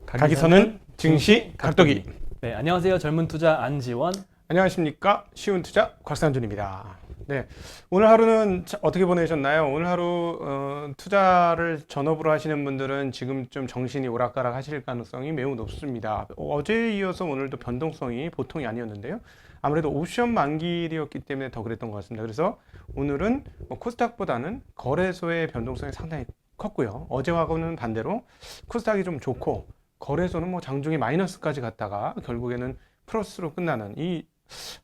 가기선은 증시 각도기. 네, 안녕하세요. 젊은 투자 안지원. 안녕하십니까. 쉬운 투자 곽상준입니다. 네, 오늘 하루는 어떻게 보내셨나요? 오늘 하루 투자를 전업으로 하시는 분들은 지금 좀 정신이 오락가락 하실 가능성이 매우 높습니다. 어제에 이어서 오늘도 변동성이 보통이 아니었는데요. 아무래도 옵션 만기일이었기 때문에 더 그랬던 것 같습니다. 그래서 오늘은 코스닥보다는 거래소의 변동성이 상당히 컸고요. 어제하고는 반대로 코스닥이 좀 좋고 거래소는 뭐 장중에 마이너스까지 갔다가 결국에는 플러스로 끝나는 이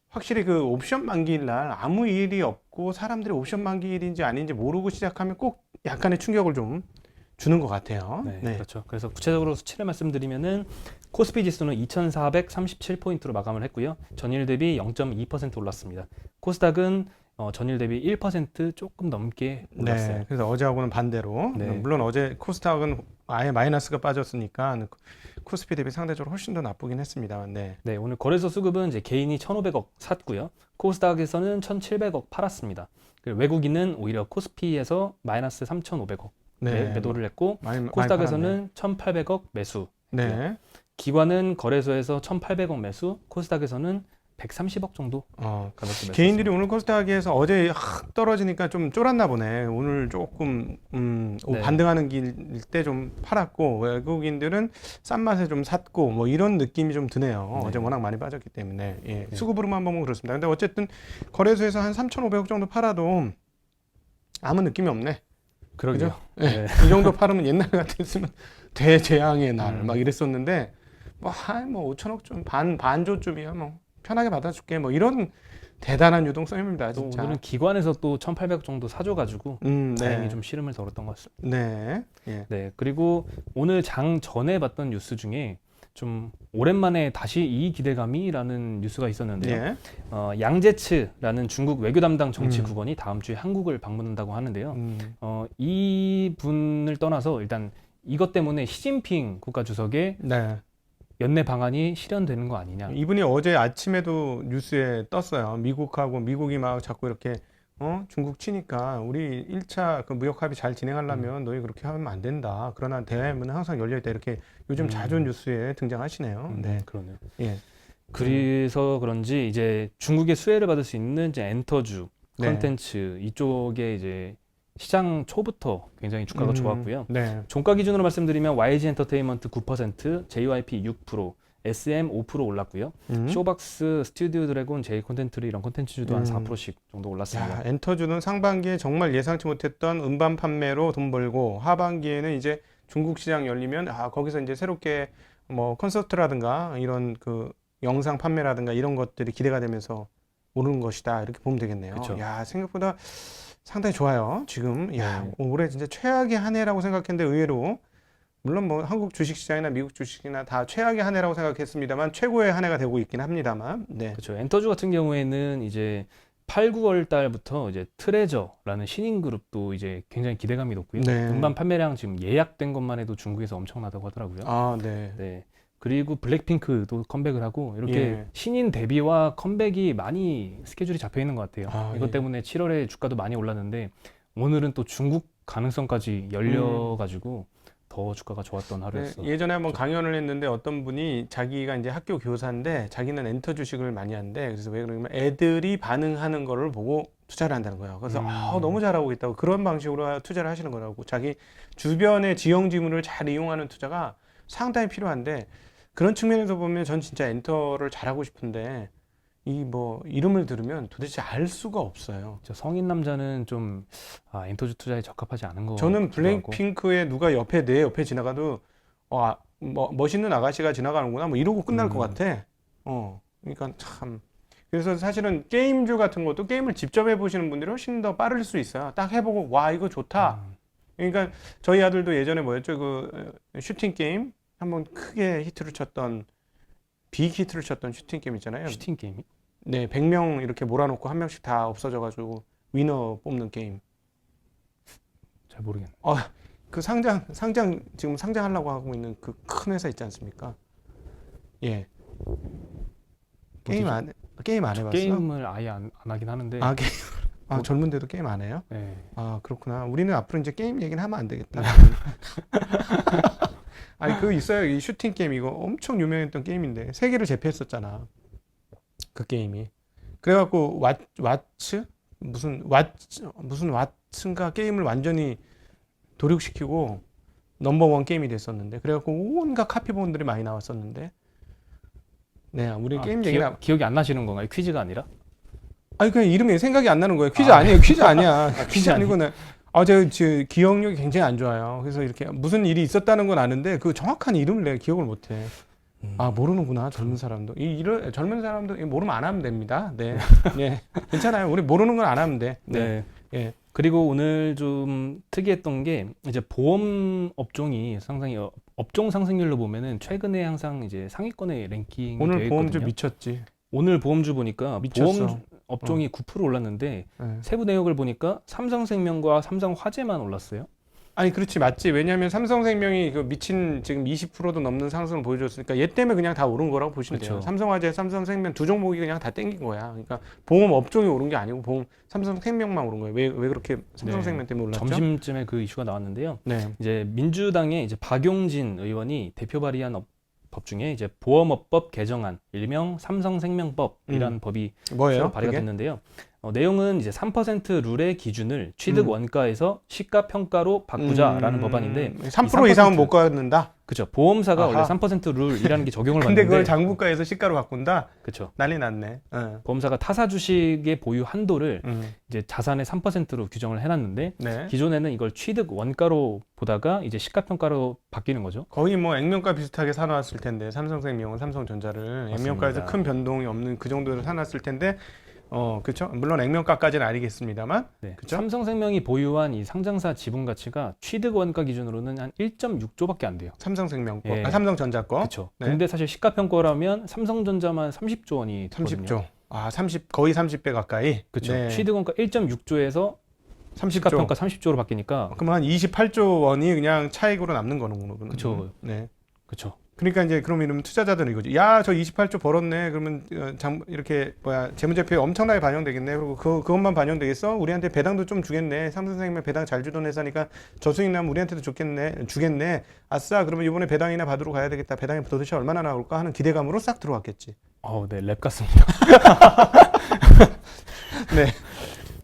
확실히 그 옵션 만기일 날 아무 일이 없고 사람들이 옵션 만기일인지 아닌지 모르고 시작하면 꼭 약간의 충격을 좀 주는 것 같아요. 네, 그렇죠. 그래서 구체적으로 수치를 말씀드리면은 코스피 지수는 2,437포인트로 마감을 했고요. 전일 대비 0.2% 올랐습니다. 코스닥은 전일 대비 1% 조금 넘게 올랐어요. 네, 그래서 어제하고는 반대로 네. 물론 어제 코스닥은 아예 마이너스가 빠졌으니까 코스피 대비 상대적으로 훨씬 더 나쁘긴 했습니다. 네. 네, 오늘 거래소 수급은 이제 개인이 1,500억 샀고요. 코스닥에서는 1,700억 팔았습니다. 그리고 외국인은 오히려 코스피에서 마이너스 3,500억 매도를 했고 코스닥에서는 1,800억 매수. 네. 기관은 거래소에서 1,800억 매수, 코스닥에서는 130억 정도 가볍게 개인들이 오늘 코스닥에서 어제 확 떨어지니까 좀 쫄았나 보네. 오늘 조금 네. 반등하는 길 때 좀 팔았고 외국인들은 싼 맛에 좀 샀고 뭐 이런 느낌이 좀 드네요. 네. 어제 워낙 많이 빠졌기 때문에 네. 수급으로만 보면 그렇습니다. 근데 어쨌든 거래소에서 한 3,500억 정도 팔아도 아무 느낌이 없네. 그러게요. 네. 이 정도 팔으면 옛날 같았으면 대재앙의 날 막 이랬었는데 뭐 5천억 좀 반조쯤이야 뭐 편하게 받아줄게 뭐 이런 대단한 유동성입니다. 진짜. 오늘은 기관에서 또 1,800억 정도 사줘가지고 다행히 네. 좀 시름을 덜었던 것 같습니다. 네. 예. 네, 그리고 오늘 장 전에 봤던 뉴스 중에 좀 오랜만에 다시 이 기대감이라는 뉴스가 있었는데요. 예. 양제츠라는 중국 외교 담당 정치국원이 다음 주에 한국을 방문한다고 하는데요. 이 분을 떠나서 일단 이것 때문에 시진핑 국가주석의 네. 연내 방안이 실현되는 거 아니냐. 이분이 어제 아침에도 뉴스에 떴어요. 미국이 막 자꾸 이렇게 중국 치니까 우리 1차 그 무역 합의 잘 진행하려면 너희 그렇게 하면 안 된다. 그러나 대화문은 항상 열려 있다. 이렇게 요즘 자주 뉴스에 등장하시네요. 네. 그러네요. 예. 그래서 그런지 이제 중국의 수혜를 받을 수 있는 이제 엔터주 네. 컨텐츠 이쪽에 이제 시장 초부터 굉장히 주가가 좋았고요. 네. 종가 기준으로 말씀드리면 YG 엔터테인먼트 9%, JYP 6%, SM 5% 올랐고요. 쇼박스, 스튜디오 드래곤, 제이 콘텐츠리 이런 콘텐츠주도 한 4%씩 정도 올랐습니다. 야, 엔터주는 상반기에 정말 예상치 못했던 음반 판매로 돈 벌고 하반기에는 이제 중국 시장 열리면 거기서 이제 새롭게 뭐 콘서트라든가 이런 그 영상 판매라든가 이런 것들이 기대가 되면서 오르는 것이다. 이렇게 보면 되겠네요. 그쵸. 야, 생각보다 상당히 좋아요. 지금 야, 네. 올해 진짜 최악의 한 해라고 생각했는데 의외로 물론 뭐 한국 주식시장이나 미국 주식이나 다 최악의 한 해라고 생각했습니다만 최고의 한 해가 되고 있긴 합니다만. 네. 그렇죠. 엔터주 같은 경우에는 이제 8, 9월 달부터 이제 트레저라는 신인 그룹도 이제 굉장히 기대감이 높고요. 네. 음반 판매량 지금 예약된 것만 해도 중국에서 엄청나다고 하더라고요. 아, 네. 네. 그리고 블랙핑크도 컴백을 하고 이렇게 예. 신인 데뷔와 컴백이 많이 스케줄이 잡혀 있는 것 같아요. 이것 예. 때문에 7월에 주가도 많이 올랐는데 오늘은 또 중국 가능성까지 열려가지고 더 주가가 좋았던 하루였어요. 네, 예전에 한번 강연을 했는데 어떤 분이 자기가 이제 학교 교사인데 자기는 엔터 주식을 많이 하는데 그래서 왜 그러냐면 애들이 반응하는 거를 보고 투자를 한다는 거예요. 그래서 너무 잘하고 있다고 그런 방식으로 투자를 하시는 거라고 자기 주변의 지형 지문을 잘 이용하는 투자가 상당히 필요한데 그런 측면에서 보면 전 진짜 엔터를 잘하고 싶은데 이 뭐 이름을 들으면 도대체 알 수가 없어요. 저 성인 남자는 좀 엔터주 투자에 적합하지 않은 거. 저는 블랙핑크에 누가 내 옆에 지나가도 뭐 멋있는 아가씨가 지나가는구나 뭐 이러고 끝날 것 같아. 그러니까 참. 그래서 사실은 게임주 같은 것도 게임을 직접 해보시는 분들이 훨씬 더 빠를 수 있어요. 딱 해보고 와 이거 좋다. 그러니까 저희 아들도 예전에 뭐였죠 그 슈팅 게임 한번 크게 히트를 쳤던 빅 히트를 쳤던 슈팅 게임 있잖아요. 슈팅 게임이? 네, 100명 이렇게 몰아놓고 한 명씩 다 없어져가지고 위너 뽑는 게임. 잘 모르겠네. 그 지금 상장하려고 하고 있는 그 큰 회사 있지 않습니까? 예. 게임 안 해봤어? 게임을 아예 안 하긴 하는데. 게임. 젊은데도 게임 안 해요? 그렇구나. 우리는 앞으로 이제 게임 얘기는 하면 안 되겠다. 아니 그 있어요. 이 슈팅 게임 이거 엄청 유명했던 게임인데 세계를 제패했었잖아. 그 게임이. 그래갖고 왓츠 무슨 왓츠인가 게임을 완전히 도륙시키고 넘버원 게임이 됐었는데 그래갖고 온갖 카피본들이 많이 나왔었는데. 네, 우리 게임 얘기나 기억이 안 나시는 건가요? 퀴즈가 아니라? 아니 그냥 이름이 생각이 안 나는 거예요. 퀴즈 아니에요. 퀴즈 아니야. 퀴즈 아니고는 제가 기억력이 굉장히 안 좋아요. 그래서 이렇게 무슨 일이 있었다는 건 아는데 그 정확한 이름을 내가 기억을 못 해. 모르는구나. 젊은 사람도. 젊은 사람도 모르면 안 하면 됩니다. 네. 예. 괜찮아요. 우리 모르는 건 안 하면 돼. 네. 예. 그리고 오늘 좀 특이했던 게 이제 보험 업종이 상당히 업종 상승률로 보면은 최근에 항상 이제 상위권에 랭킹이 되어 오늘 있거든요. 보험주 미쳤지. 오늘 보험주 보니까 미쳤어. 보험 업종이 9% 올랐는데 네. 세부 내역을 보니까 삼성생명과 삼성화재만 올랐어요. 아니 그렇지 맞지. 왜냐하면 삼성생명이 그 미친 지금 20%도 넘는 상승을 보여줬으니까 얘 때문에 그냥 다 오른 거라고 보시면 돼요. 그쵸. 삼성화재, 삼성생명 두 종목이 그냥 다 땡긴 거야. 그러니까 보험 업종이 오른 게 아니고 삼성생명만 오른 거예요. 왜 그렇게 삼성생명 때문에 올랐죠? 점심쯤에 그 이슈가 나왔는데요. 네. 이제 민주당의 이제 박용진 의원이 대표 발의한 법 중에 이제 보험업법 개정안, 일명 삼성생명법이라는 법이 뭐예요? 새로 발의가 그게? 됐는데요. 내용은 이제 3% 룰의 기준을 취득 원가에서 시가 평가로 바꾸자라는 법안인데 3% 이상은 못 갖는다. 그렇죠. 보험사가 아하. 원래 3% 룰이라는 게 적용을 근데 받는데 그걸 장부가에서 시가로 바꾼다. 그렇죠. 난리 났네. 보험사가 타사 주식의 보유 한도를 음. 이제 자산의 3%로 규정을 해놨는데 네. 기존에는 이걸 취득 원가로 보다가 이제 시가 평가로 바뀌는 거죠. 거의 뭐 액면가 비슷하게 사놨을 텐데 삼성생명은 삼성전자를 맞습니다. 액면가에서 큰 변동이 없는 그 정도로 사놨을 텐데 그렇죠. 물론 액면가까지는 아니겠습니다만. 네. 그쵸? 삼성생명이 보유한 이 상장사 지분 가치가 취득 원가 기준으로는 한 1.6조밖에 안 돼요. 삼성생명 거, 예. 삼성전자 거. 그렇죠. 네. 근데 사실 시가 평가라면 삼성전자만 30조 원이 되거든요. 30조. 거의 30배 가까이. 그렇죠. 네. 취득 원가 1.6조에서 30조. 시가 평가 30조로 바뀌니까 그럼 한 28조 원이 그냥 차익으로 남는 거는. 그쵸. 네. 그렇죠. 그러니까 이제 그럼 이러면 투자자들은 이거지. 야, 저 28조 벌었네. 그러면 이렇게 재무제표에 엄청나게 반영되겠네. 그리고 그것만 반영되겠어? 우리한테 배당도 좀 주겠네. 삼성생명 배당 잘 주던 회사니까 저수익 나면 우리한테도 주겠네. 아싸. 그러면 이번에 배당이나 받으러 가야 되겠다. 배당이 도대체 얼마나 나올까 하는 기대감으로 싹 들어왔겠지. 네, 랩 같습니다. 네.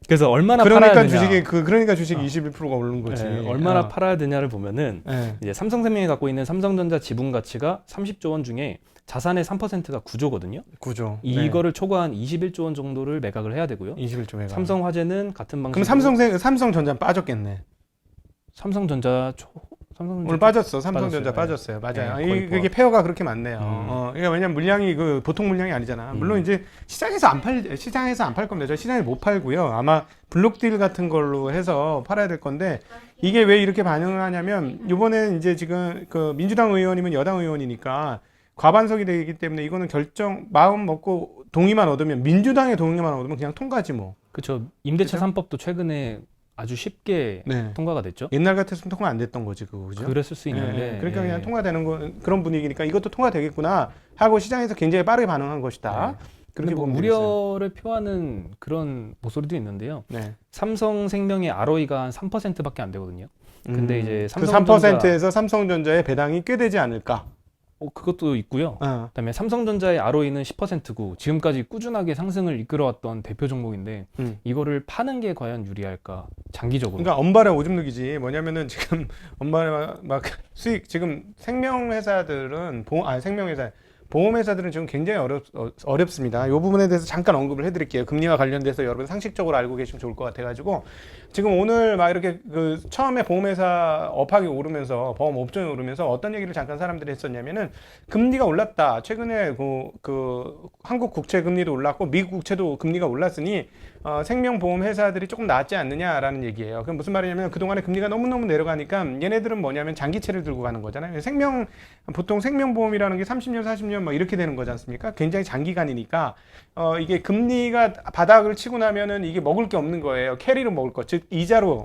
그래서 얼마나 그러니까 팔아야 되냐. 그러니까 주식이 21%가 오른 거지. 네, 얼마나 팔아야 되냐를 보면은 네. 이제 삼성생명이 갖고 있는 삼성전자 지분 가치가 30조 원 중에 자산의 3%가 9조거든요. 9조. 이거를 초과한 21조 원 정도를 매각을 해야 되고요. 21조 매각. 삼성화재는 같은 방식으로 그럼 삼성전자 빠졌겠네. 삼성전자 오늘 빠졌어. 삼성전자 빠졌어요. 맞아요. 네, 이게 페어가 그렇게 많네요. 그러니까 왜냐면 물량이 보통 물량이 아니잖아. 물론 이제 시장에서 안 팔 겁니다. 저 시장에 못 팔고요. 아마 블록딜 같은 걸로 해서 팔아야 될 건데 이게 왜 이렇게 반영을 하냐면 이번에 이제 지금 그 민주당 의원이면 여당 의원이니까 과반석이 되기 때문에 이거는 마음 먹고 동의만 얻으면 민주당의 동의만 얻으면 그냥 통과지 뭐. 그렇죠. 임대차 그쵸? 3법도 최근에 아주 쉽게 네. 통과가 됐죠. 옛날 같았으면 통과 안 됐던 거지 그죠? 그랬을 수 있는데 그러니까 그냥 통과되는 그런 분위기니까 이것도 통과되겠구나 하고 시장에서 굉장히 빠르게 반응한 것이다. 그런데 뭐 보면 되겠어요. 우려를 표하는 그런 목소리도 있는데요. 네. 삼성생명의 ROE가 한 3%밖에 안 되거든요. 근데 이제 그 삼성전자 3%에서 삼성전자의 배당이 꽤 되지 않을까? 그것도 있고요. 그다음에 삼성전자의 ROE는 10%고 지금까지 꾸준하게 상승을 이끌어왔던 대표 종목인데 이거를 파는 게 과연 유리할까? 장기적으로. 그러니까 엄발에 오줌 누기지. 뭐냐면은 지금 엄발에 막 수익 지금 보험회사들은 지금 굉장히 어렵습니다. 이 부분에 대해서 잠깐 언급을 해드릴게요. 금리와 관련돼서 여러분 상식적으로 알고 계시면 좋을 것 같아가지고 지금 오늘 막 이렇게 처음에 보험회사 업황이 오르면서 보험 업종이 오르면서 어떤 얘기를 잠깐 사람들이 했었냐면은 금리가 올랐다. 최근에 한국 국채 금리도 올랐고 미국 국채도 금리가 올랐으니 생명보험 회사들이 조금 낫지 않느냐라는 얘기예요. 그럼 무슨 말이냐면 그동안에 금리가 너무너무 내려가니까 얘네들은 뭐냐면 장기채를 들고 가는 거잖아요. 보통 생명보험이라는 게 30년, 40년 뭐 이렇게 되는 거지 않습니까? 굉장히 장기간이니까 이게 금리가 바닥을 치고 나면은 이게 먹을 게 없는 거예요. 캐리로 먹을 것, 즉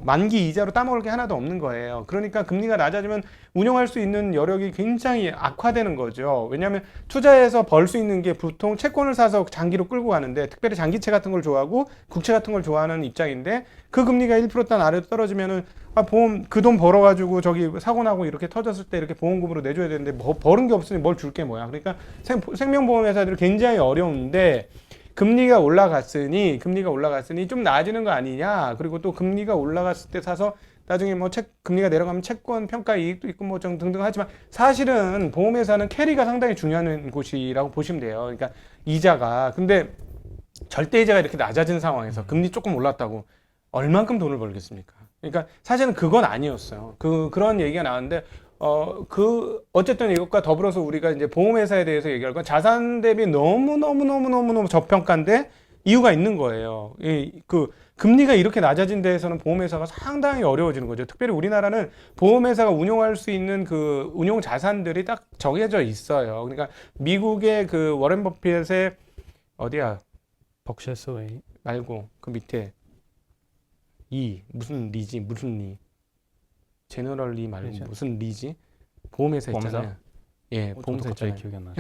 만기 이자로 따먹을 게 하나도 없는 거예요. 그러니까 금리가 낮아지면 운영할 수 있는 여력이 굉장히 악화되는 거죠. 왜냐하면 투자해서 벌 수 있는 게 보통 채권을 사서 장기로 끌고 가는데 특별히 장기채 같은 걸 좋아하고 국채 같은 걸 좋아하는 입장인데 그 금리가 1%단 아래로 떨어지면은 보험 그 돈 벌어가지고 저기 사고 나고 이렇게 터졌을 때 이렇게 보험금으로 내줘야 되는데 벌은 게 없으니 뭘 줄 게 뭐야. 그러니까 생명보험 회사들이 굉장히 어려운데 금리가 올라갔으니 좀 나아지는 거 아니냐. 그리고 또 금리가 올라갔을 때 사서 나중에 뭐 금리가 내려가면 채권 평가 이익도 있고 뭐 등등 하지만 사실은 보험회사는 캐리가 상당히 중요한 곳이라고 보시면 돼요. 그러니까 이자가 근데 절대이자가 이렇게 낮아진 상황에서 금리 조금 올랐다고 얼만큼 돈을 벌겠습니까? 그러니까 사실은 그건 아니었어요. 그런 얘기가 나왔는데 어쨌든 이것과 더불어서 우리가 이제 보험회사에 대해서 얘기할 건 자산 대비 너무 저평가인데 이유가 있는 거예요. 금리가 이렇게 낮아진 데에서는 보험회사가 상당히 어려워지는 거죠. 특별히 우리나라는 보험회사가 운용할 수 있는 그 운용 자산들이 딱 정해져 있어요. 그러니까 미국의 그 워렌 버핏의 어디야? 벅셔 해서웨이 말고 그 밑에 무슨 리 제너럴 리 말고 그렇죠. 무슨 리지? 보험회사 있잖아요. 보험사? 예, 보험사 갑자기 있잖아요. 기억이 안 나요.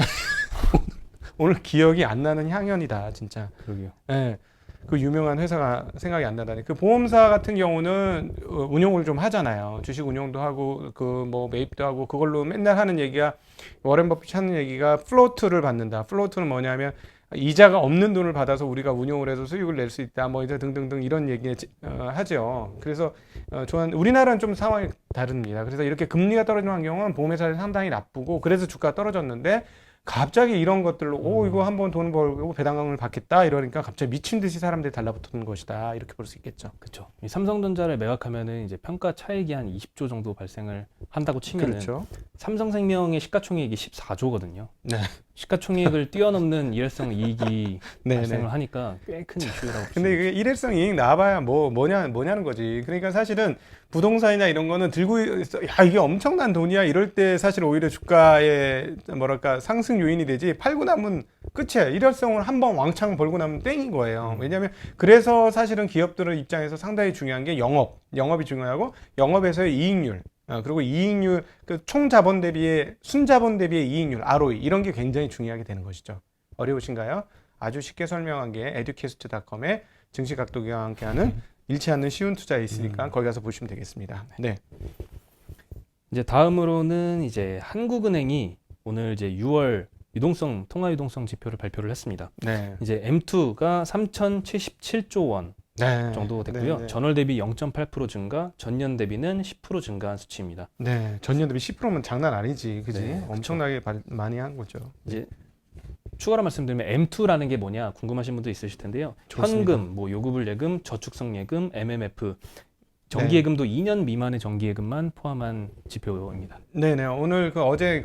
오늘 기억이 안 나는 향연이다, 진짜. 그러게요. 예. 그 유명한 회사가 생각이 안 나다니. 그 보험사 같은 경우는 운용을 좀 하잖아요. 주식 운용도 하고 그 뭐 매입도 하고 그걸로 맨날 하는 얘기가 워렌 버핏이 하는 얘기가 플로트를 받는다. 플로트는 뭐냐면 이자가 없는 돈을 받아서 우리가 운용을 해서 수익을 낼 수 있다. 뭐 이제 등등등 이런 얘기 하죠. 그래서 우리나라는 좀 상황이 다릅니다. 그래서 이렇게 금리가 떨어지는 환경은 보험회사는 상당히 나쁘고 그래서 주가가 떨어졌는데 갑자기 이런 것들로 이거 한번 돈 벌고 배당금을 받겠다 이러니까 갑자기 미친 듯이 사람들이 달라붙는 것이다 이렇게 볼 수 있겠죠. 그렇죠. 이 삼성전자를 매각하면은 이제 평가 차익이 한 20조 정도 발생을 한다고 치면은 그렇죠. 삼성생명의 시가총액이 14조거든요. 네. 시가총액을 뛰어넘는 일회성 이익이 네, 발생을 네. 하니까 꽤 큰 이슈라고. 근데 이게 일회성 이익 나와봐야 뭐냐는 거지. 그러니까 사실은 부동산이나 이런 거는 들고 있어. 야, 이게 엄청난 돈이야. 이럴 때 사실 오히려 주가의 뭐랄까 상승 요인이 되지. 팔고 나면 끝이야. 일회성을 한번 왕창 벌고 나면 땡인 거예요. 왜냐하면 그래서 사실은 기업들의 입장에서 상당히 중요한 게 영업이 중요하고 영업에서의 이익률. 그리고 이익률, 그 총 자본 대비의 순자본 대비의 이익률, ROE 이런 게 굉장히 중요하게 되는 것이죠. 어려우신가요? 아주 쉽게 설명한 게 에듀캐스트.com의 증시 각도기와 함께하는 잃지 않는 쉬운 투자에 있으니까 거기 가서 보시면 되겠습니다. 네. 이제 다음으로는 이제 한국은행이 오늘 이제 6월 통화 유동성 지표를 발표를 했습니다. 네. 이제 M2가 3,077조 원 네. 정도 됐고요. 네, 네. 전월 대비 0.8% 증가, 전년 대비는 10% 증가한 수치입니다. 네. 전년 대비 10%면 장난 아니지. 그지? 네, 엄청나게 많이 한 거죠. 이제 추가로 말씀드리면 M2라는 게 뭐냐 궁금하신 분도 있으실 텐데요. 좋습니다. 현금, 뭐 요구불 예금, 저축성 예금, MMF, 정기예금도 2년 미만의 정기예금만 포함한 지표입니다. 네네. 오늘 어제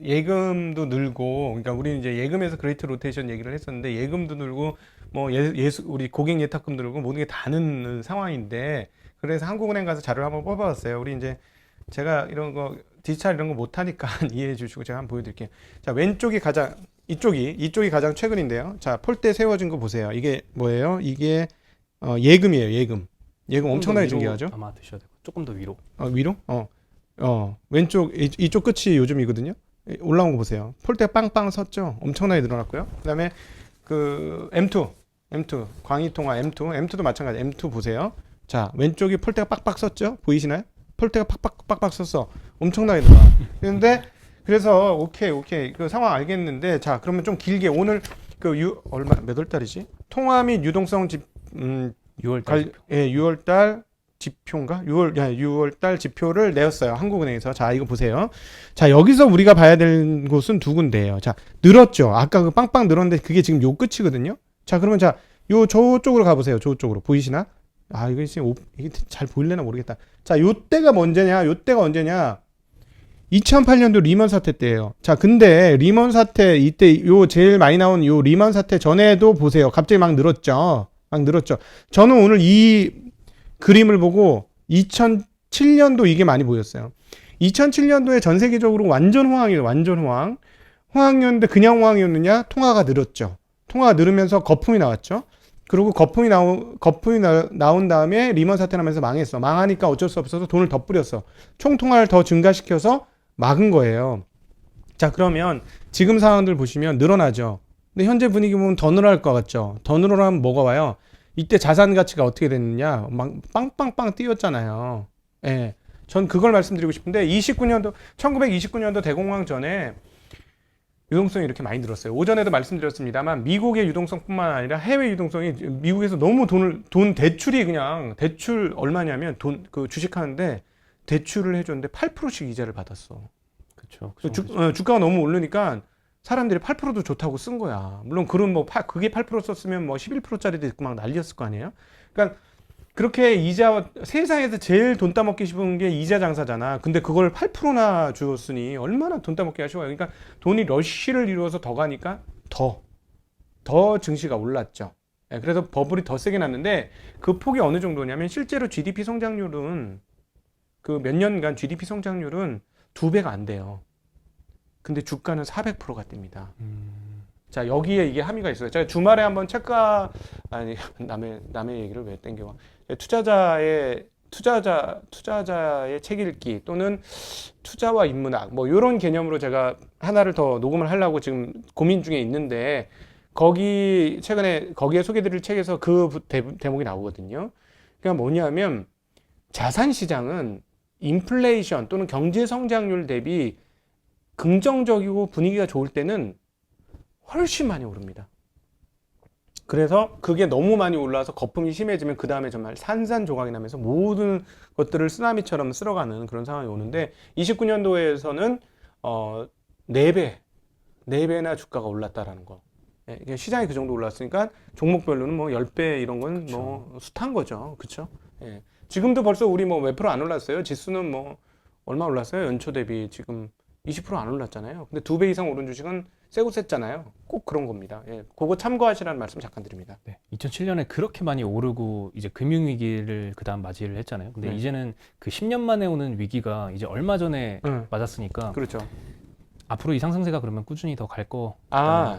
예금도 늘고, 그러니까 우리는 이제 예금에서 그레이트 로테이션 얘기를 했었는데, 예금도 늘고, 뭐 우리 고객 예탁금 늘고 모든 게 다 늦는 상황인데, 그래서 한국은행 가서 자료를 한번 뽑아봤어요. 우리 이제 제가 이런 거 디지털 이런 거 못하니까 이해해 주시고 제가 한번 보여드릴게요. 자, 이쪽이 가장 최근인데요. 자, 폴대 세워진 거 보세요. 이게 뭐예요? 이게 예금이에요. 예금 엄청나게 증가하죠. 아마 드셔야 되고 조금 더 위로. 위로? 왼쪽 이쪽 끝이 요즘이거든요. 올라온 거 보세요. 폴대 빵빵 섰죠. 엄청나게 늘어났고요. 그다음에 그 M2 광희통화 M2도 마찬가지. M2 보세요. 자, 왼쪽이 폴대가 빡빡 섰죠. 보이시나요? 폴대가 빡빡 섰어. 엄청나게 늘어나. 그런데 그래서 오케이 그 상황 알겠는데, 자, 그러면 좀 길게 오늘 몇 월 달이지? 통화 및 유동성 6월 6월달 지표인가? 6월달 지표를 내었어요. 한국은행에서. 자, 이거 보세요. 자, 여기서 우리가 봐야 될 곳은 두 군데예요. 자, 늘었죠. 아까 그 빵빵 늘었는데 그게 지금 요 끝이거든요. 자, 그러면 저쪽으로 가보세요. 저쪽으로. 보이시나? 이거 지금 이게 잘 보일려나 모르겠다. 자, 요때가 언제냐? 2008년도 리먼 사태 때예요. 자, 근데 리먼 사태 이때 제일 많이 나온 리먼 사태 전에도 보세요. 갑자기 막 늘었죠. 저는 오늘 이 그림을 보고 2007년도 이게 많이 보였어요. 2007년도에 전 세계적으로 완전 호황이에요. 호황이었는데 그냥 호황이었느냐? 통화가 늘었죠. 통화가 늘으면서 거품이 나왔죠. 그리고 거품이 나온 다음에 리먼 사태 나면서 망했어. 망하니까 어쩔 수 없어서 돈을 더 뿌렸어. 총 통화를 더 증가시켜서 막은 거예요. 자, 그러면 지금 상황들 보시면 늘어나죠. 근데 현재 분위기 보면 더 늘어날 것 같죠. 더 늘어나면 뭐가 와요? 이때 자산 가치가 어떻게 됐느냐? 막 빵빵빵 뛰었잖아요. 예. 전 그걸 말씀드리고 싶은데 1929년도 대공황 전에 유동성이 이렇게 많이 늘었어요. 오전에도 말씀드렸습니다만 미국의 유동성뿐만 아니라 해외 유동성이 미국에서 너무 돈 대출이 그냥 대출 얼마냐면 그 주식하는데 대출을 해줬는데 8%씩 이자를 받았어. 그렇죠. 주가가 너무 오르니까 사람들이 8%도 좋다고 쓴 거야. 물론 그런 그게 8% 썼으면 뭐 11%짜리도 있고 막 난리였을 거 아니에요. 그러니까 그렇게 세상에서 제일 돈 따먹기 쉬운 게 이자 장사잖아. 근데 그걸 8%나 주었으니 얼마나 돈 따먹기 아쉬워요. 그러니까 돈이 러쉬를 이루어서 더 가니까 더 증시가 올랐죠. 예, 그래서 버블이 더 세게 났는데 그 폭이 어느 정도냐면 실제로 GDP 성장률은 그 몇 년간 GDP 성장률은 2배가 안 돼요. 근데 주가는 400%가 뜹니다. 자, 여기에 이게 함의가 있어요. 제가 주말에 한번 남의 얘기를 왜 땡겨와. 투자자의 책 읽기 또는 투자와 인문학 뭐 이런 개념으로 제가 하나를 더 녹음을 하려고 지금 고민 중에 있는데 최근에 거기에 소개드릴 책에서 그 대목이 나오거든요. 그러니까 뭐냐면 자산 시장은 인플레이션 또는 경제 성장률 대비 긍정적이고 분위기가 좋을 때는 훨씬 많이 오릅니다. 그래서 그게 너무 많이 올라와서 거품이 심해지면 그 다음에 정말 산산조각이 나면서 모든 것들을 쓰나미처럼 쓸어가는 그런 상황이 오는데 29년도에서는 4배나 주가가 올랐다라는 거. 예, 시장이 그 정도 올랐으니까 종목별로는 뭐 10배 이런 건 뭐 숱한 거죠. 그렇죠? 예. 지금도 벌써 우리 뭐 몇 프로 안 올랐어요? 지수는 뭐 얼마 올랐어요? 연초 대비 지금 20%안 올랐잖아요. 근데 2배 이상 오른 주식은 세고 셌잖아요. 꼭 그런 겁니다. 예, 그거 참고하시라는 말씀 잠깐 드립니다. 네, 2007년에 그렇게 많이 오르고 이제 금융위기를 그다음 맞이를 했잖아요. 근데 이제는 그 10년 만에 오는 위기가 이제 얼마 전에 맞았으니까 그렇죠. 앞으로 이 상승세가 그러면 꾸준히 더 갈 거.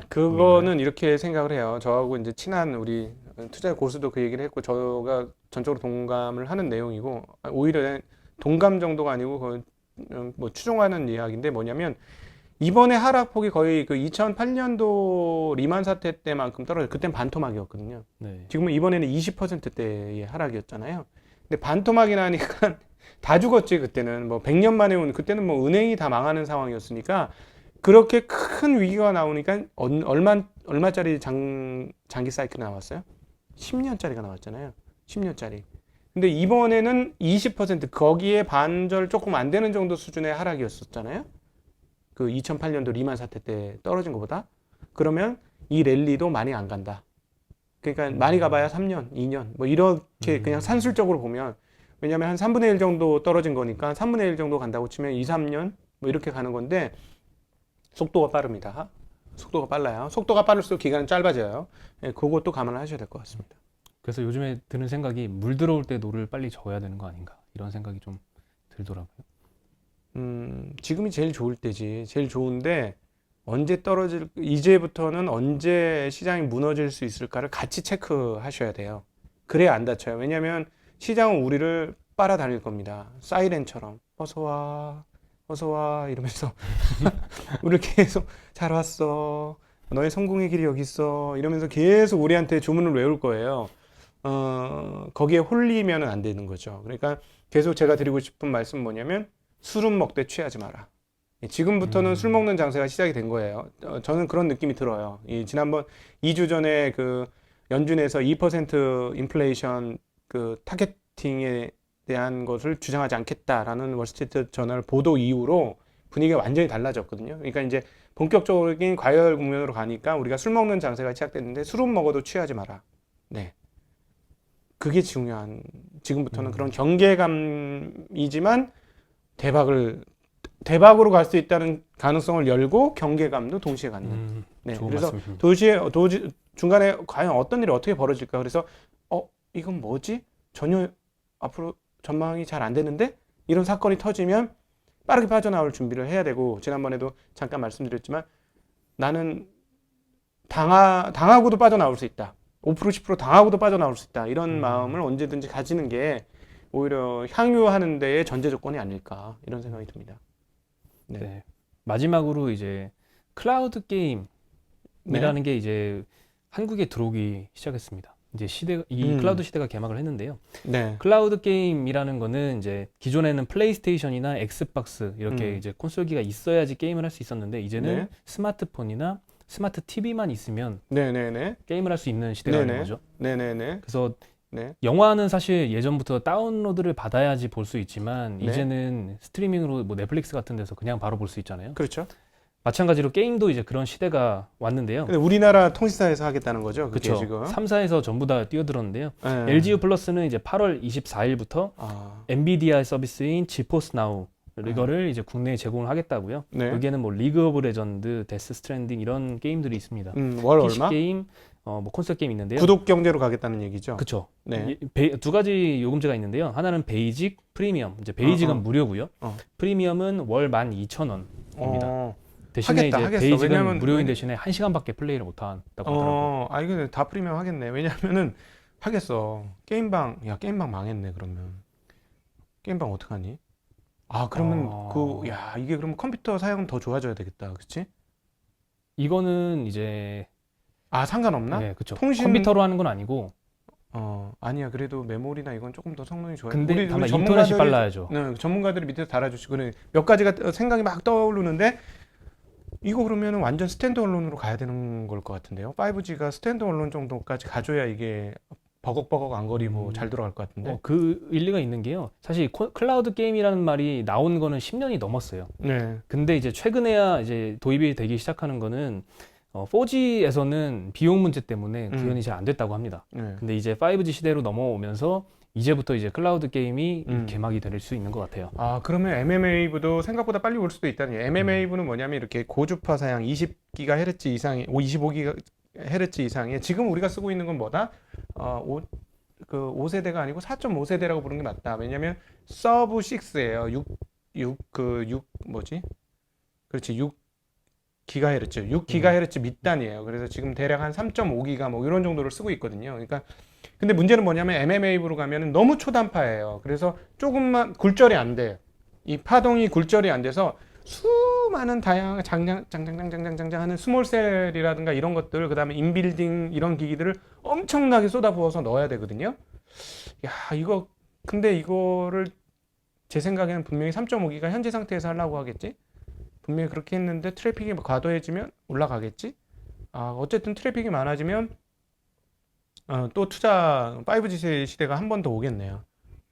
그거는 이렇게 생각을 해요. 저하고 이제 친한 우리 투자 고수도 그 얘기를 했고 저가 전적으로 동감을 하는 내용이고 오히려 동감 정도가 아니고 뭐 추종하는 이야기인데 뭐냐면 이번에 하락폭이 거의 그 2008년도 리만 사태 때만큼 떨어져요. 그땐 반토막이었거든요. 네. 지금은 이번에는 20%대의 하락이었잖아요. 근데 반토막이 나니까 다 죽었지. 그때는 뭐 100년 만에 그때는 뭐 은행이 다 망하는 상황이었으니까 그렇게 큰 위기가 나오니까 얼마짜리 장기 사이클이 나왔어요? 10년짜리가 나왔잖아요. 10년짜리. 근데 이번에는 20% 거기에 반절 조금 안 되는 정도 수준의 하락이었었잖아요. 그 2008년도 리만 사태 때 떨어진 것보다. 그러면 이 랠리도 많이 안 간다. 그러니까 많이 가봐야 3년, 2년 뭐 이렇게 그냥 산술적으로 보면 왜냐하면 한 3분의 1 정도 떨어진 거니까 3분의 1 정도 간다고 치면 2, 3년 뭐 이렇게 가는 건데 속도가 빠릅니다. 속도가 빨라요. 속도가 빠를수록 기간은 짧아져요. 예, 그것도 감안을 하셔야 될 것 같습니다. 그래서 요즘에 드는 생각이 물 들어올 때 노를 빨리 저어야 되는 거 아닌가 이런 생각이 좀 들더라고요. 지금이 제일 좋을 때지. 제일 좋은데 이제부터는 언제 시장이 무너질 수 있을까를 같이 체크하셔야 돼요. 그래야 안 다쳐요. 왜냐하면 시장은 우리를 빨아다닐 겁니다. 사이렌처럼 어서 와 이러면서 우리를 계속 잘 왔어. 너의 성공의 길이 여기 있어. 이러면서 계속 우리한테 주문을 외울 거예요. 거기에 홀리면 안 되는 거죠. 그러니까 계속 제가 드리고 싶은 말씀은 뭐냐면 술은 먹되 취하지 마라. 지금부터는 술 먹는 장세가 시작이 된 거예요. 저는 그런 느낌이 들어요. 지난번 2주 전에 그 연준에서 2% 인플레이션 그 타겟팅에 대한 것을 주장하지 않겠다라는 월스트리트 저널 보도 이후로 분위기가 완전히 달라졌거든요. 그러니까 이제 본격적인 과열 국면으로 가니까 우리가 술 먹는 장세가 시작됐는데 술은 먹어도 취하지 마라. 네. 그게 중요한, 지금부터는 그런 경계감이지만 대박으로 갈 수 있다는 가능성을 열고 경계감도 동시에 갖는. 네. 그래서 중간에 과연 어떤 일이 어떻게 벌어질까? 그래서 이건 뭐지? 전혀 앞으로 전망이 잘 안 되는데 이런 사건이 터지면 빠르게 빠져나올 준비를 해야 되고, 지난번에도 잠깐 말씀드렸지만 나는 당하고도 빠져나올 수 있다. 5% 10% 당하고도 빠져나올 수 있다. 이런 마음을 언제든지 가지는 게 오히려 향유하는 데의 전제 조건이 아닐까, 이런 생각이 듭니다. 네. 네. 마지막으로 이제 클라우드 게임이라는 게 이제 한국에 들어오기 시작했습니다. 이제 이 클라우드 시대가 개막을 했는데요. 네. 클라우드 게임이라는 거는 이제 기존에는 플레이스테이션이나 엑스박스 이렇게 이제 콘솔기가 있어야지 게임을 할 수 있었는데 이제는 네. 스마트폰이나 스마트 TV만 있으면 네네네. 게임을 할 수 있는 시대가 된 거죠. 네네네. 그래서 네. 영화는 사실 예전부터 다운로드를 받아야지 볼 수 있지만 네. 이제는 스트리밍으로 뭐 넷플릭스 같은 데서 그냥 바로 볼 수 있잖아요. 그렇죠. 마찬가지로 게임도 이제 그런 시대가 왔는데요. 근데 우리나라 통신사에서 하겠다는 거죠. 그게 그렇죠. 지금. 3사에서 전부 다 뛰어들었는데요. 네. LGU 플러스는 이제 8월 24일부터 엔비디아 서비스인 지포스 나우 이거를 이제 국내에 제공을 하겠다고요. 네. 여기에는 뭐 리그 오브 레전드, 데스 스트랜딩 이런 게임들이 있습니다. 월 PC 얼마? 게임, 뭐 콘솔 게임 있는데요. 구독 경제로 가겠다는 얘기죠. 그렇죠. 네. 두 가지 요금제가 있는데요. 하나는 베이직, 프리미엄. 이제 베이직은 무료고요. 프리미엄은 월 12,000원입니다. 대신에 하겠다. 이제 베이직은 왜냐면 무료인 대신에 1시간밖에 플레이를 못 한다고 하더라고요. 이거 다 프리미엄 하겠네. 왜냐면은 하겠어. 게임방 망했네 그러면. 게임방 어떡하니? 그러면 이게 그러면 컴퓨터 사용 더 좋아져야 되겠다. 그렇지? 이거는 이제 상관없나? 네, 그렇죠. 통신 컴퓨터로 하는 건 아니고. 아니야. 그래도 메모리나 이건 조금 더 성능이 좋아요. 근데 다만 인터넷이 빨라야죠. 네, 전문가들이 밑에서 달아주시고 몇 가지가 생각이 막 떠오르는데 이거 그러면은 완전 스탠드얼론으로 가야 되는 걸 것 같은데요. 5G가 스탠드얼론 정도까지 가줘야 이게 버벅버벅 안 거리고 잘 돌아갈 것 같은데. 그 일리가 있는 게요. 사실 클라우드 게임이라는 말이 나온 거는 10년이 넘었어요. 네. 근데 이제 최근에야 이제 도입이 되기 시작하는 거는 4G에서는 비용 문제 때문에 구현이 잘 안 됐다고 합니다. 네. 근데 이제 5G 시대로 넘어오면서 이제부터 이제 클라우드 게임이 개막이 될 수 있는 것 같아요. 그러면 MMW도 생각보다 빨리 올 수도 있다는 얘기. MMW는 뭐냐면 이렇게 고주파 사양 20GHz 이상의 25GHz 이상의 지금 우리가 쓰고 있는 건 뭐다? 5세대가 아니고 4.5세대라고 부르는 게 맞다. 왜냐면 서브 6예요. 6GHz 밑단이에요. 그래서 지금 대략 한 3.5기가 뭐 이런 정도를 쓰고 있거든요. 그러니까 근데 문제는 뭐냐면 MMW로 가면은 너무 초단파예요. 그래서 조금만 굴절이 안 돼요. 이 파동이 굴절이 안 돼서 수많은 다양한 장장장장장장 하는 스몰셀이라든가 이런 것들, 그다음에 인빌딩 이런 기기들을 엄청나게 쏟아부어서 넣어야 되거든요. 근데 이거를 제 생각에는 분명히 3.5기가 현재 상태에서 하려고 하겠지. 분명히 그렇게 했는데 트래픽이 과도해지면 올라가겠지. 어쨌든 트래픽이 많아지면 또 투자 5G 시대가 한 번 더 오겠네요.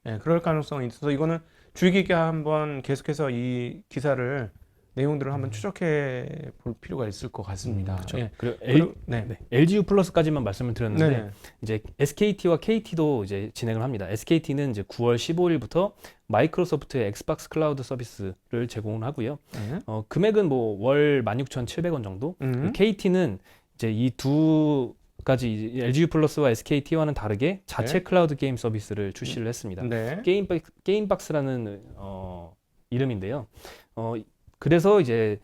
네, 그럴 가능성이 있어서 이거는 주의 깊게 한번 계속해서 이 기사를 내용들을 한번 추적해 볼 필요가 있을 것 같습니다. 그렇죠. 예. 그리고 LGU 플러스까지만 말씀을 드렸는데 네네. 이제 SKT와 KT도 이제 진행을 합니다. SKT는 이제 9월 15일부터 마이크로소프트의 엑스박스 클라우드 서비스를 제공을 하고요. 금액은 뭐 월 16,700원 정도. KT는 이제 이 두 가지 LGU 플러스와 SKT와는 다르게 자체 클라우드 게임 서비스를 출시를 했습니다. 네. 게임박스라는 이름인데요. 그래서 이제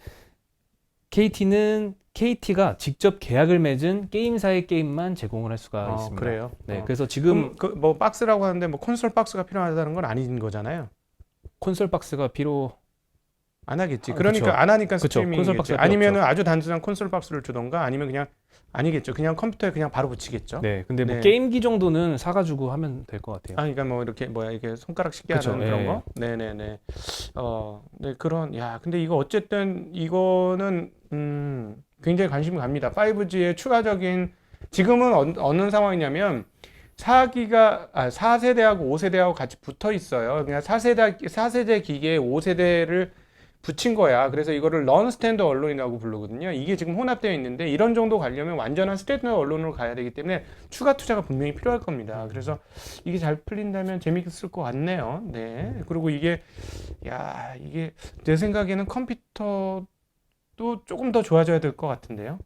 KT가 직접 계약을 맺은 게임사의 게임만 제공을 할 수가 있습니다. 그래요? 네, 그래서 지금 뭐 박스라고 하는데 뭐 콘솔 박스가 필요하다는 건 아닌 거잖아요. 콘솔 박스가 안 하겠지. 그러니까 그쵸. 안 하니까 그쵸. 스트리밍이겠지. 콘솔 박스가 아니면은 아주 단순한 콘솔 박스를 주던가 아니면 그냥 아니겠죠. 그냥 컴퓨터에 그냥 바로 붙이겠죠. 네, 근데 뭐 네. 게임기 정도는 사가지고 하면 될 것 같아요. 그러니까 뭐 이렇게 이렇게 손가락 쉽게 그쵸, 하는 그런 예. 거. 네네네. 네 근데 이거 어쨌든 이거는 굉장히 관심이 갑니다. 5G의 추가적인 지금은 어느 상황이냐면 4세대하고 5세대하고 같이 붙어 있어요. 그냥 4세대 기계에 5세대를 붙인 거야. 그래서 이거를 넌 스탠드 언론이라고 부르거든요. 이게 지금 혼합되어 있는데 이런 정도 가려면 완전한 스탠드 언론으로 가야 되기 때문에 추가 투자가 분명히 필요할 겁니다. 그래서 이게 잘 풀린다면 재밌을 것 같네요. 네. 그리고 이게 내 생각에는 컴퓨터도 조금 더 좋아져야 될 것 같은데요.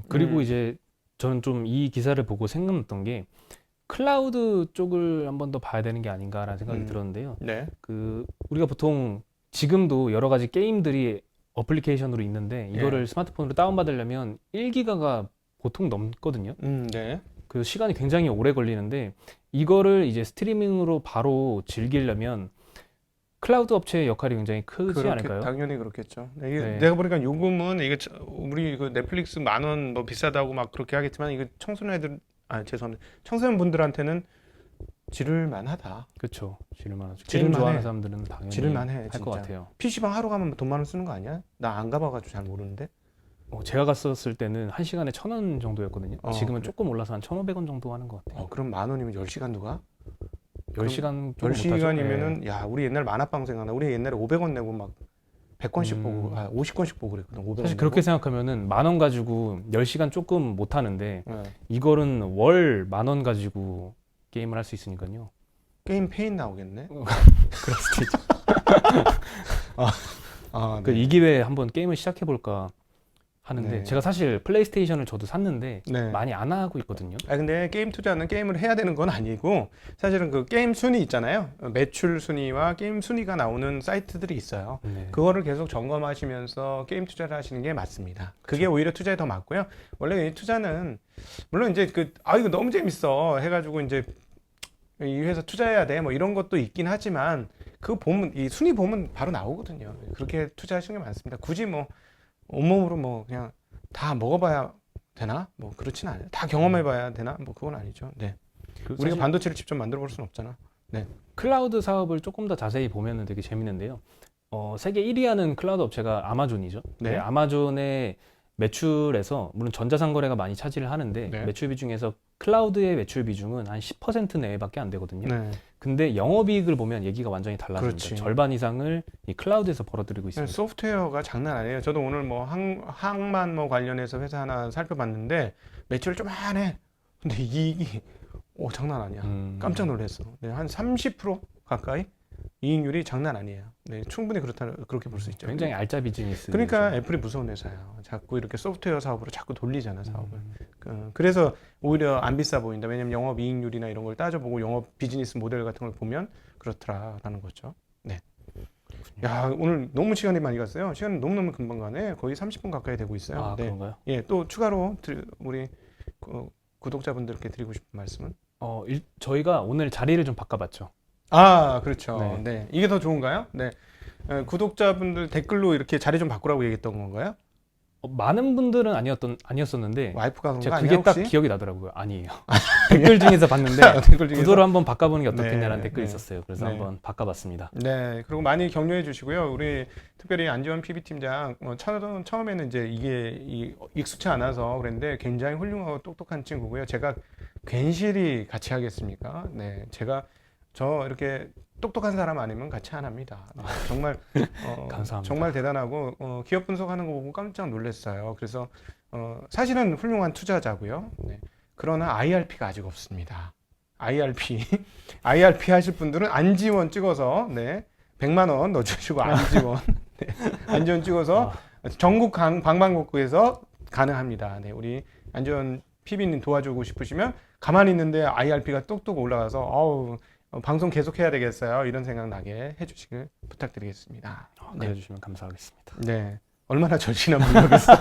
그리고 이제 저는 좀 이 기사를 보고 생각났던 게 클라우드 쪽을 한 번 더 봐야 되는 게 아닌가라는 생각이 들었는데요. 네. 우리가 보통 지금도 여러 가지 게임들이 어플리케이션으로 있는데 이거를 스마트폰으로 다운받으려면 1기가가 보통 넘거든요. 네. 그 시간이 굉장히 오래 걸리는데 이거를 이제 스트리밍으로 바로 즐기려면 클라우드 업체의 역할이 굉장히 크지 않을까요? 당연히 그렇겠죠. 네. 내가 보니까 요금은 우리 그 넷플릭스 10,000원 뭐 비싸다고 막 그렇게 하겠지만 이거 청소년 애들 죄송합니다. 청소년분들한테는 지를만하다. 그렇죠. 지를만하죠. 게임 지를만해. 좋아하는 사람들은 당연히 지를만해 할 것 진짜. 같아요. PC방 하러 가면 돈 많이 쓰는 거 아니야? 나 안 가봐가지고 잘 모르는데. 제가 갔었을 때는 1시간에 1,000원 정도였거든요. 지금은 그래. 조금 올라서 한 1,500원 정도 하는 것 같아요. 그럼 10,000원이면 10시간 누가? 10시간 10시간이면은 야 우리 옛날 만화방 생각나. 우리 옛날에 500원 내고 막 100권씩 보고 50권씩 보고 그랬거든. 500원 사실 내고. 그렇게 생각하면은 10,000원 가지고 10시간 조금 못 하는데 네. 이거는 월 10,000원 가지고 게임을 할 수 있으니까요. 게임 페인 나오겠네. 그럴 수도 있죠. 네. 이 기회에 한번 게임을 시작해 볼까 하는데 네. 제가 사실 플레이스테이션을 저도 샀는데 네. 많이 안 하고 있거든요. 근데 게임 투자는 게임을 해야 되는 건 아니고 사실은 그 게임 순위 있잖아요. 매출 순위와 게임 순위가 나오는 사이트들이 있어요. 네. 그거를 계속 점검하시면서 게임 투자를 하시는 게 맞습니다. 그게 오히려 투자에 더 맞고요. 원래 이 투자는 물론 이제 이거 너무 재밌어 해가지고 이제 이 회사 투자해야 돼 뭐 이런 것도 있긴 하지만 그 보면 이 순위 보면 바로 나오거든요. 그렇게 투자하시는 게 많습니다. 굳이 뭐 온몸으로 뭐 그냥 다 먹어봐야 되나? 뭐 그렇진 않아요. 다 경험해봐야 되나? 뭐 그건 아니죠. 네. 우리가 사실 반도체를 직접 만들어 볼 수는 없잖아. 클라우드 사업을 조금 더 자세히 보면은 되게 재밌는데요. 세계 1위 하는 클라우드 업체가 아마존이죠. 네. 아마존의 매출에서 물론 전자상거래가 많이 차지를 하는데 네. 매출 비중에서 클라우드의 매출 비중은 한 10% 내외밖에 안 되거든요. 네. 근데 영업이익을 보면 얘기가 완전히 달라집니다. 그렇지. 절반 이상을 이 클라우드에서 벌어들이고 있습니다. 소프트웨어가 장난 아니에요. 저도 오늘 뭐 항만 뭐 관련해서 회사 하나 살펴봤는데 매출 좀하네. 근데 이익이 장난 아니야. 깜짝 놀랐어. 네, 한 30% 가까이 이익률이 장난 아니에요. 네, 충분히 그렇게 볼 수 있죠. 굉장히 알짜 비즈니스. 그러니까 애플이 무서운 회사예요. 자꾸 이렇게 소프트웨어 사업으로 자꾸 돌리잖아 사업을. 그래서 오히려 안 비싸 보인다. 왜냐면 영업 이익률이나 이런 걸 따져보고 영업 비즈니스 모델 같은 걸 보면 그렇더라라는 거죠. 네. 야 오늘 너무 시간이 많이 갔어요. 시간 너무너무 금방 가네. 거의 30분 가까이 되고 있어요. 네. 그런가요? 예, 또 추가로 우리 구독자분들께 드리고 싶은 말씀은? 저희가 오늘 자리를 좀 바꿔봤죠. 그렇죠. 네. 네. 이게 더 좋은가요? 네. 구독자분들 댓글로 이렇게 자리 좀 바꾸라고 얘기했던 건가요? 많은 분들은 아니었었는데 와이프가 그런 거 제가 아니야 그게 딱 혹시? 기억이 나더라고요. 아니에요. 댓글 중에서 봤는데 댓글 중에서? 구도를 한번 바꿔보는 게 어떻겠냐라는 네, 댓글이 네. 있었어요. 그래서 네. 한번 바꿔봤습니다. 네, 그리고 많이 격려해 주시고요. 우리 특별히 안지원 PB팀장 처음에는 이제 이게 익숙치 않아서 그랬는데 굉장히 훌륭하고 똑똑한 친구고요. 제가 괜시리 같이 하겠습니까? 네, 저 이렇게 똑똑한 사람 아니면 같이 안 합니다. 네, 정말 감사합니다. 정말 대단하고 기업 분석하는 거 보고 깜짝 놀랐어요. 그래서 사실은 훌륭한 투자자고요. 네, 그러나 IRP가 아직 없습니다. IRP 하실 분들은 안지원 찍어서 100만 원 넣어주시고 안지원 네, 안지원 찍어서 전국 방방곡곡에서 가능합니다. 네, 우리 안지원 PB님 도와주고 싶으시면 가만히 있는데 IRP가 뚝뚝 올라가서 방송 계속해야 되겠어요. 이런 생각 나게 해주시길 부탁드리겠습니다. 그래주시면 감사하겠습니다. 네, 얼마나 절실한 분이겠어.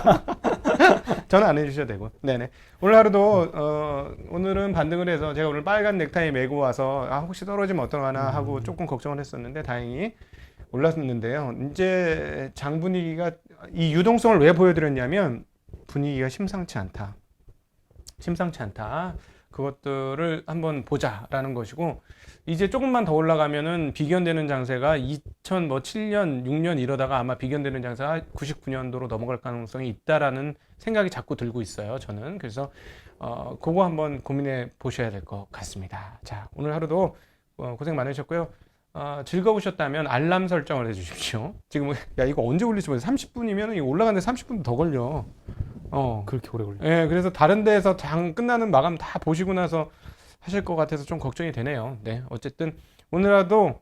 저는 안 해주셔도 되고. 네네. 오늘 하루도 오늘은 반등을 해서 제가 오늘 빨간 넥타이 메고 와서 혹시 떨어지면 어떡하나 하고 조금 걱정을 했었는데 다행히 올랐는데요. 이제 장 분위기가 이 유동성을 왜 보여드렸냐면 분위기가 심상치 않다. 그것들을 한번 보자라는 것이고 이제 조금만 더 올라가면은 비견되는 장세가 2007년, 6년 이러다가 아마 비견되는 장세가 99년도로 넘어갈 가능성이 있다라는 생각이 자꾸 들고 있어요. 저는 그래서 그거 한번 고민해 보셔야 될 것 같습니다. 자, 오늘 하루도 고생 많으셨고요. 즐거우셨다면 알람 설정을 해주십시오. 지금 이거 언제 올릴지 모르겠어요. 30분이면 이거 올라가는데 30분도 더 걸려. 그렇게 오래 걸려요. 예, 그래서 다른 데에서 장 끝나는 마감 다 보시고 나서 하실 것 같아서 좀 걱정이 되네요. 네, 어쨌든 오늘라도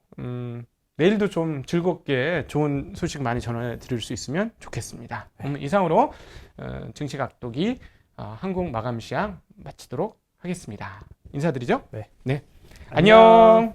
내일도 좀 즐겁게 좋은 소식 많이 전해 드릴 수 있으면 좋겠습니다. 오늘 이상으로 증시각도기 항공 마감 시황 마치도록 하겠습니다. 인사드리죠? 네. 안녕.